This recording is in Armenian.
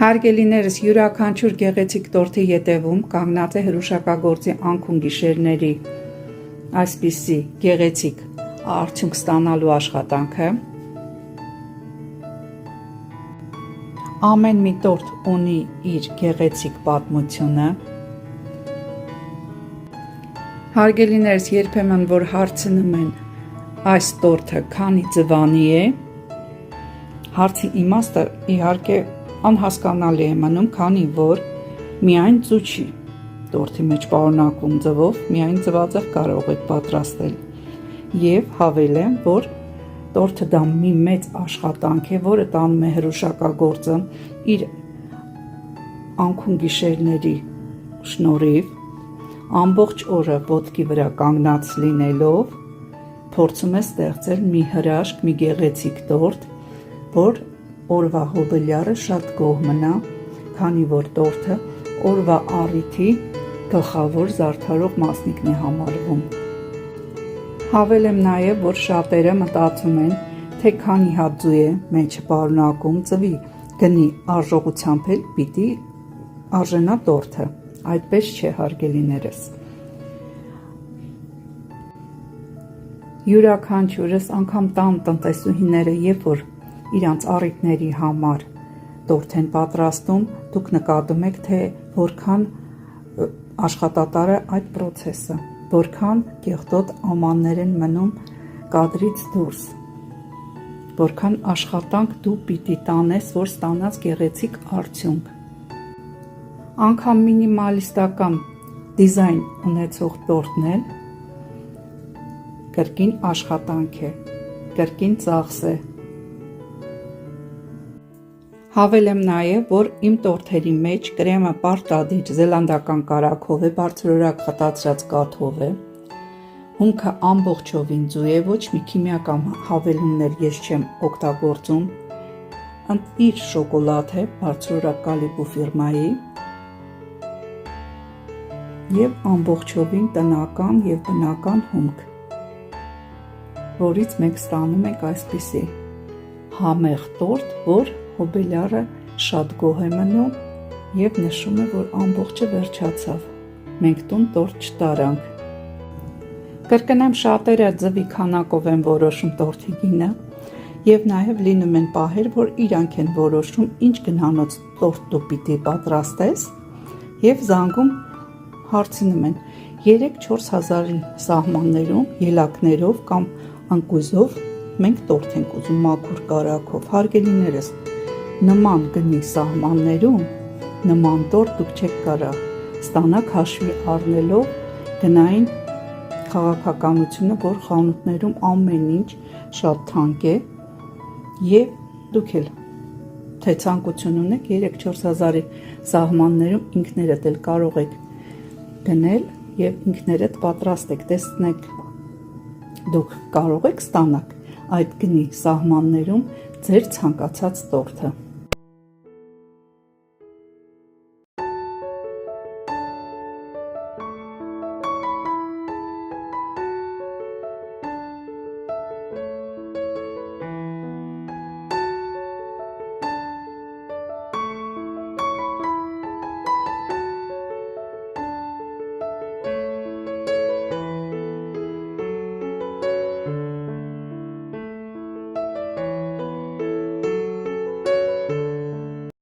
Հարգելիներս, յուրաքանչյուր գեղեցիկ տորթի ետևում կանգնած է հրուշակագործի անքուն գիշերների այսպիսի գեղեցիկ արդյունք ստանալու աշխատանքը։ Ամեն մի տորթ ունի իր գեղեցիկ պատմությունը։ Հարգելիներս, երբեմն որ հարցնում են այս տորթը քանի ձվանի է, հարցի իմաստը իհարկե անհասկանալի է մնում, քանի որ միայն ձու չի տորթի մեջ պարունակում ձվով, միայն ձվածեղ կարող եք պատրաստել։ Եվ հավելեմ, որ տորթը դա մի մեծ աշխատանք է, որը տանում է հրուշակագործը իր անքուն գիշերների շնորհիվ, ամբողջ օրը ոտքի վրա կանգնած լինելով, փորձում է ստեղծել մի հրաշք, մի գեղեցիկ տորթ, որ օրվա հոբելյարը շատ գոհ մնա, քանի որ տորթը օրվա առիթի գլխավոր զարդարող մասնիկն է համարվում։ Հավելեմ նաև, որ շատերը մտածում են, թե քանի հատ ձու է մեջը պարունակում ձվի գնի արժողությամբ էլ պիտի արժենա տորթը, այդպես չէ, հարգելիներս։ Յուրաքանչյուրս անգամ տան տնտեսուհիները, երբ որ իրանց առիթների համար տորթ են պատրաստում, դուք նկատում եք, թե որքան աշխատատար է այդ պրոցեսը, որքան կեղտոտ ամաններ են մնում կադրից դուրս, որքան աշխատանք դու պիտի տանես, որ ստանաս գեղեցիկ արդյունք։ Անգամ մինիմալիստական դիզայն ունեցող տորթն էլ կրկին աշխատանք է, կրկին ծախս է։ Հավելեմ նաև, որ իմ տորթերի մեջ կրեմը պարտադիր զելանդական կարագով է, բարձրորակ խտացրած կաթով է, հումքը ամբողջովին ձու է, ոչ մի քիմիական հավելումներ ես չեմ օգտագործում, իր շոկոլադ է, բարձրորակ Կալիբու ֆիրմայի և ամբողջովին տնական և բնական հումք, որից մենք ստանում ենք այսպիսի համեղ տորթ, որ հոբելյարը շատ գոհ է մնում և նշում է, որ ամբողջը վերջացավ, մենք տուն տորթ չտարանք։ Կրկնեմ, շատերը ձվի քանակով են որոշում տորթի գինը և նաև լինում են պահեր, որ իրանք են որոշում, ինչ գնանոց տորթ դու պիտի պատրաստես և զանգում հարցնում են 3-4 հազարի սահմաններում ելակներով կամ ընկույզով մենք տորթ ենք ուզում մաքուր կարագով։ Հարգելիներս, նման գնի սահմաններում նման տորթ դուք չեք կարող ստանաք հաշվի առնելով գնային քաղաքականությունը, որ խանութներում ամեն ինչ շատ թանկ է և դուք էլ թե ցանկություն ունեք 3-4 հազարի սահմաններում ինքներդ էլ կարող եք գնել և ինքներդ պատրաստեք, տեսնեք դուք կարող եք ստանաք այդ գնի սահմաններում ձեր ցանկացած տորթը։